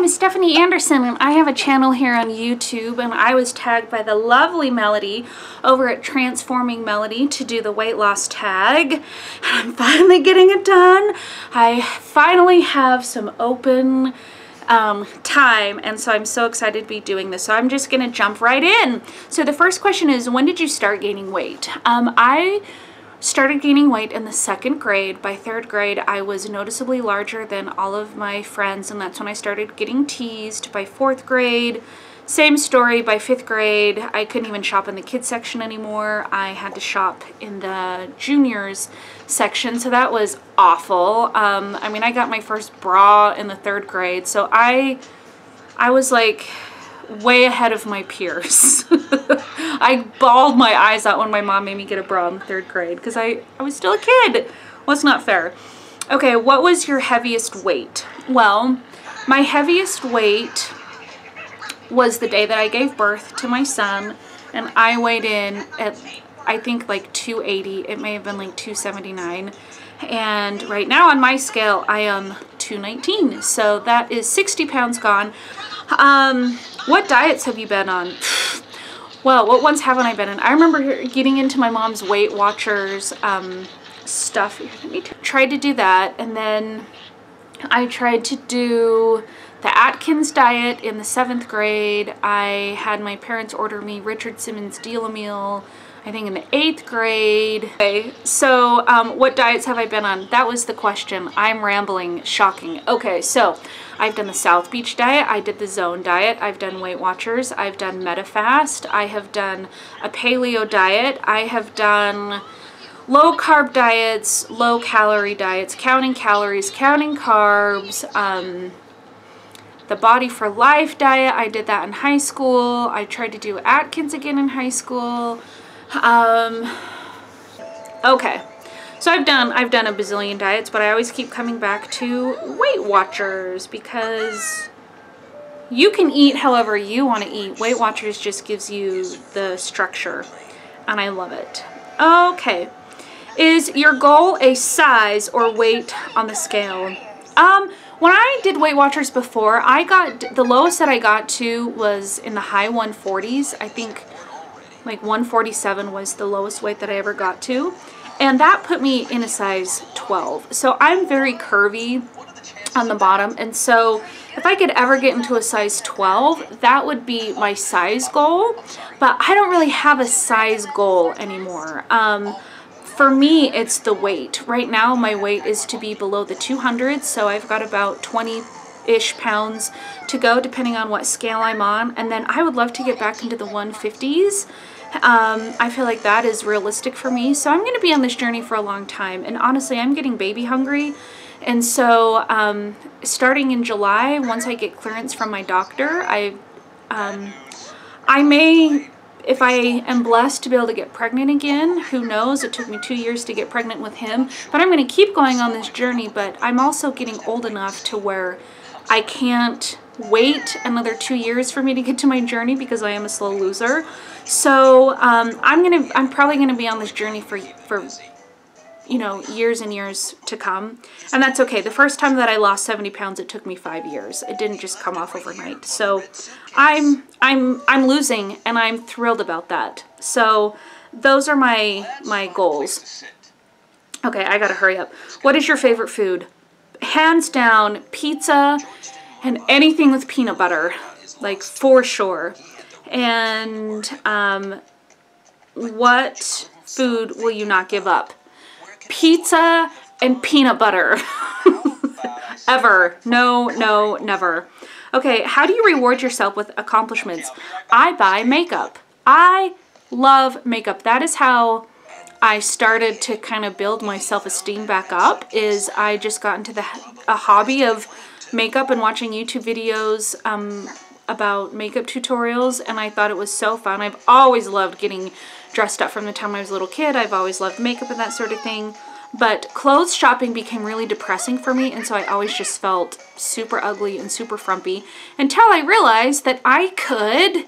name is Stephanie Anderson and I have a channel here on YouTube, and I was tagged by the lovely Melody over at Transforming Melody to do the weight loss tag. And I'm finally getting it done. I finally have some open time, and so I'm so excited to be doing this. So I'm just gonna jump right in. So the first question is, when did you start gaining weight? I started gaining weight in the 2nd grade. By 3rd grade, I was noticeably larger than all of my friends, and that's when I started getting teased. By 4th grade, same story. By 5th grade, I couldn't even shop in the kids section anymore. I had to shop in the juniors section, so that was awful. I mean, I got my first bra in the 3rd grade, so I was like way ahead of my peers. I bawled my eyes out when my mom made me get a bra in the 3rd grade because I was still a kid. Well, it's not fair. Okay, what was your heaviest weight? Well, my heaviest weight was the day that I gave birth to my son, and I weighed in at, I think, like 280. It may have been like 279. And right now on my scale, I am 219. So that is 60 pounds gone. What diets have you been on? Well, what ones haven't I been in? I remember getting into my mom's Weight Watchers stuff. Tried to do that, and then I tried to do the Atkins diet in the 7th grade. I had my parents order me Richard Simmons Deal-A-Meal, I think, in the 8th grade. Okay, so what diets have I been on? That was the question. I'm rambling. Shocking. Okay, so I've done the South Beach diet. I did the Zone diet. I've done Weight Watchers. I've done MetaFast. I have done a paleo diet. I have done low carb diets, low calorie diets, counting calories, counting carbs, the Body for Life diet. I did that in high school. I tried to do Atkins again in high school. Okay, so I've done a bazillion diets, but I always keep coming back to Weight Watchers because you can eat however you want to eat. Weight Watchers just gives you the structure, and I love it. Okay, is your goal a size or weight on the scale? When I did Weight Watchers before, the lowest that I got to was in the high 140s. I think like 147 was the lowest weight that I ever got to, and that put me in a size 12. So I'm very curvy on the bottom, and so if I could ever get into a size 12, that would be my size goal. But I don't really have a size goal anymore. For me, it's the weight. Right now, my weight is to be below the 200s, so I've got about 20-ish pounds to go, depending on what scale I'm on. And then I would love to get back into the 150s. I feel like that is realistic for me. So I'm going to be on this journey for a long time. And honestly, I'm getting baby hungry. And so starting in July, once I get clearance from my doctor, I may, if I am blessed to be able to get pregnant again, who knows? It took me 2 years to get pregnant with him. But I'm going to keep going on this journey. But I'm also getting old enough to where I can't wait another 2 years for me to get to my journey because I am a slow loser. So I'm probably gonna be on this journey for you know, years and years to come, and that's okay. The first time that I lost 70 pounds, it took me 5 years. It didn't just come off overnight. So I'm losing, and I'm thrilled about that. So those are my goals. Okay, I gotta hurry up. What is your favorite food? Hands down, pizza and anything with peanut butter, like, for sure. And what food will you not give up? Pizza and peanut butter. Ever. No, no, never. Okay, how do you reward yourself with accomplishments? I buy makeup. I love makeup. That is how I started to kind of build my self-esteem back up, is I just got into a hobby of makeup and watching YouTube videos about makeup tutorials, and I thought it was so fun. I've always loved getting dressed up from the time I was a little kid. I've always loved makeup and that sort of thing. But clothes shopping became really depressing for me, and so I always just felt super ugly and super frumpy until I realized that I could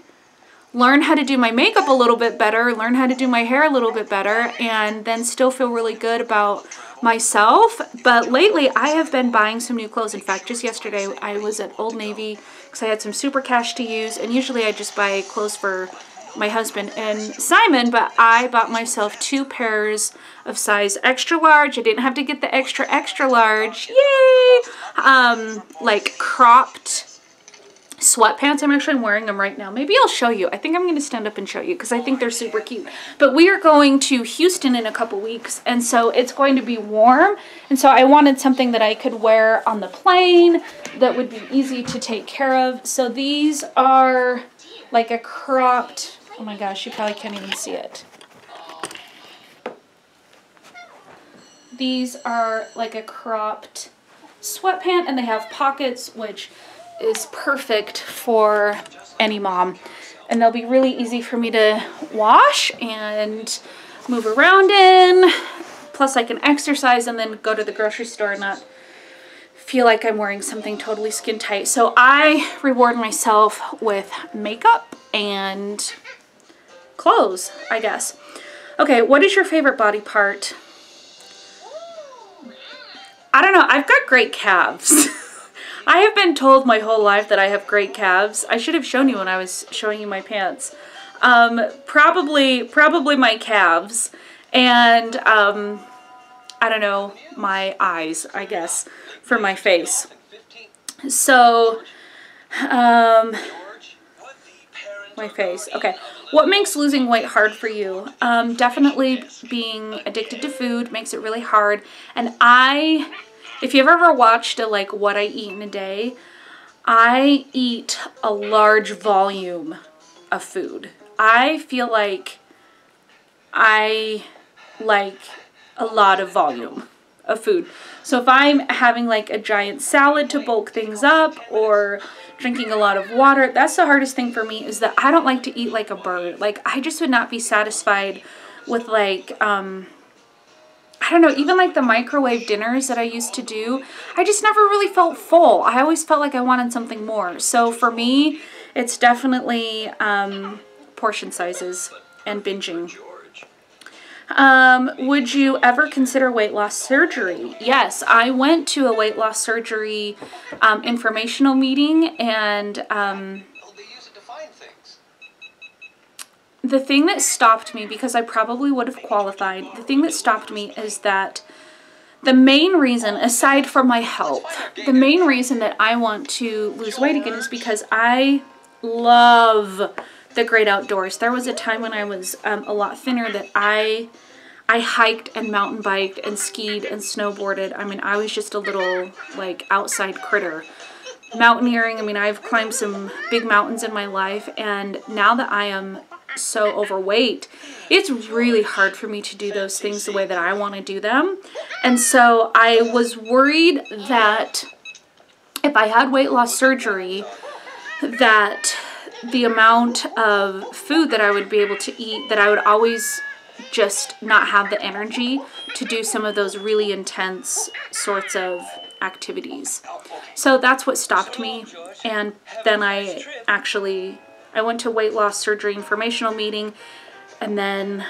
learn how to do my makeup a little bit better, learn how to do my hair a little bit better, and then still feel really good about myself. But lately I have been buying some new clothes. In fact, just yesterday I was at Old Navy because I had some super cash to use, and usually I just buy clothes for my husband and Simon, but I bought myself 2 pairs of size extra large. I didn't have to get the extra large. Yay! Like cropped sweatpants. I'm actually wearing them right now. Maybe I'll show you. I think I'm going to stand up and show you because I think they're super cute. But we are going to Houston in a couple weeks, and so it's going to be warm, and so I wanted something that I could wear on the plane that would be easy to take care of. So these are like a cropped, oh my gosh, you probably can't even see it. These are like a cropped sweatpant, and they have pockets, which is perfect for any mom. And they'll be really easy for me to wash and move around in. Plus I can exercise and then go to the grocery store and not feel like I'm wearing something totally skin tight. So I reward myself with makeup and clothes, I guess. Okay, what is your favorite body part? I don't know, I've got great calves. I have been told my whole life that I have great calves. I should have shown you when I was showing you my pants. Probably my calves, and I don't know, my eyes, I guess, for my face. So, my face. Okay. What makes losing weight hard for you? Definitely being addicted to food makes it really hard. And if you've ever watched like what I eat in a day, I eat a large volume of food. I feel like I like a lot of volume of food. So if I'm having like a giant salad to bulk things up or drinking a lot of water, that's the hardest thing for me, is that I don't like to eat like a bird. Like I just would not be satisfied with like, I don't know, even like the microwave dinners that I used to do, I just never really felt full. I always felt like I wanted something more. So for me, it's definitely portion sizes and binging. Would you ever consider weight loss surgery? Yes, I went to a weight loss surgery informational meeting, and the thing that stopped me, because I probably would have qualified, the thing that stopped me is that the main reason, aside from my health, the main reason that I want to lose weight again is because I love the great outdoors. There was a time when I was a lot thinner that I hiked and mountain biked and skied and snowboarded. I mean, I was just a little like outside critter. Mountaineering, I mean, I've climbed some big mountains in my life, and now that I am so overweight, it's really hard for me to do those things the way that I want to do them. And so I was worried that if I had weight loss surgery, that the amount of food that I would be able to eat, that I would always just not have the energy to do some of those really intense sorts of activities. So that's what stopped me. And then I went to weight loss surgery informational meeting, and then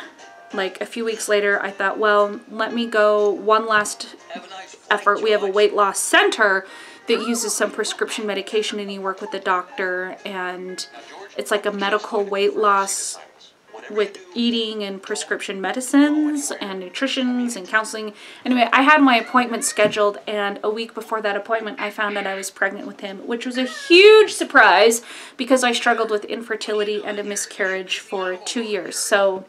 like a few weeks later I thought, well, let me go one last effort. We have a weight loss center that uses some prescription medication, and you work with the doctor, and it's like a medical weight loss with eating and prescription medicines and nutritions and counseling. Anyway, I had my appointment scheduled, and a week before that appointment I found out I was pregnant with him, which was a huge surprise because I struggled with infertility and a miscarriage for 2 years. So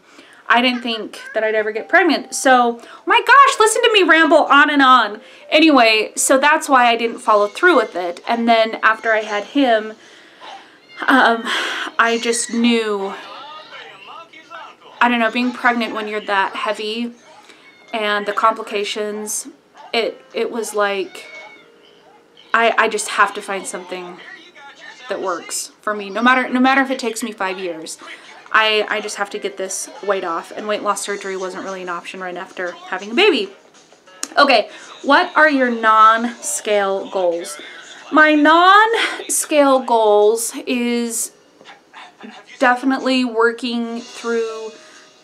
I didn't think that I'd ever get pregnant. So, my gosh, listen to me ramble on and on. Anyway, so that's why I didn't follow through with it. And then after I had him, I just knew, I don't know, being pregnant when you're that heavy and the complications, it was like, I just have to find something that works for me, no matter if it takes me 5 years. I just have to get this weight off, and weight loss surgery wasn't really an option right after having a baby. Okay, what are your non-scale goals? My non-scale goals is definitely working through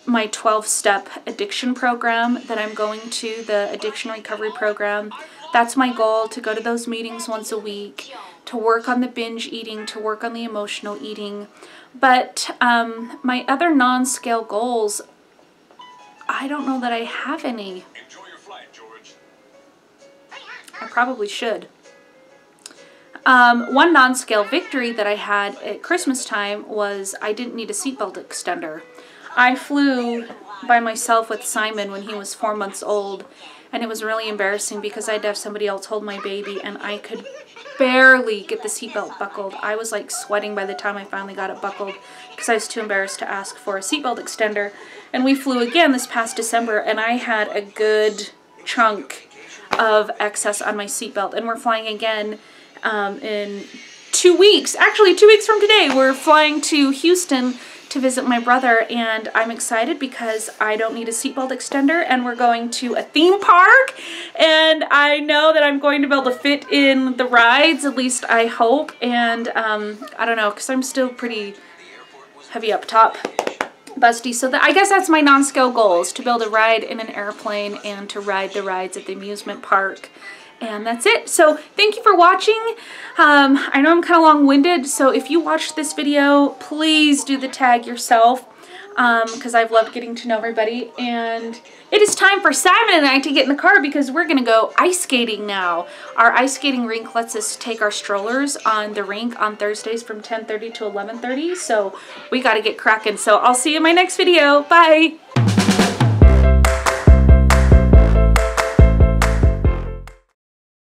my 12-step addiction program that I'm going to, the addiction recovery program. That's my goal, to go to those meetings once a week, to work on the binge eating, to work on the emotional eating. But my other non-scale goals, I don't know that I have any. Enjoy your flight, George. I probably should. One non-scale victory that I had at Christmas time was I didn't need a seatbelt extender. I flew by myself with Simon when he was 4 months old, and it was really embarrassing because I had to have somebody else hold my baby, and I could barely get the seatbelt buckled. I was like sweating by the time I finally got it buckled because I was too embarrassed to ask for a seatbelt extender. And we flew again this past December, and I had a good chunk of excess on my seatbelt, and we're flying again in 2 weeks. Actually, 2 weeks from today, we're flying to Houston to visit my brother, and I'm excited because I don't need a seatbelt extender, and we're going to a theme park, and I know that I'm going to be able to fit in the rides, at least I hope. And I don't know, because I'm still pretty heavy up top, busty. So I guess that's my non-scale goals, to be able to ride in an airplane and to ride the rides at the amusement park. And that's it. So thank you for watching. I know I'm kind of long-winded, so if you watched this video, please do the tag yourself, because I've loved getting to know everybody. And it is time for Simon and I to get in the car because we're going to go ice skating now. Our ice skating rink lets us take our strollers on the rink on Thursdays from 10:30 to 11:30, so we got to get cracking. So I'll see you in my next video. Bye!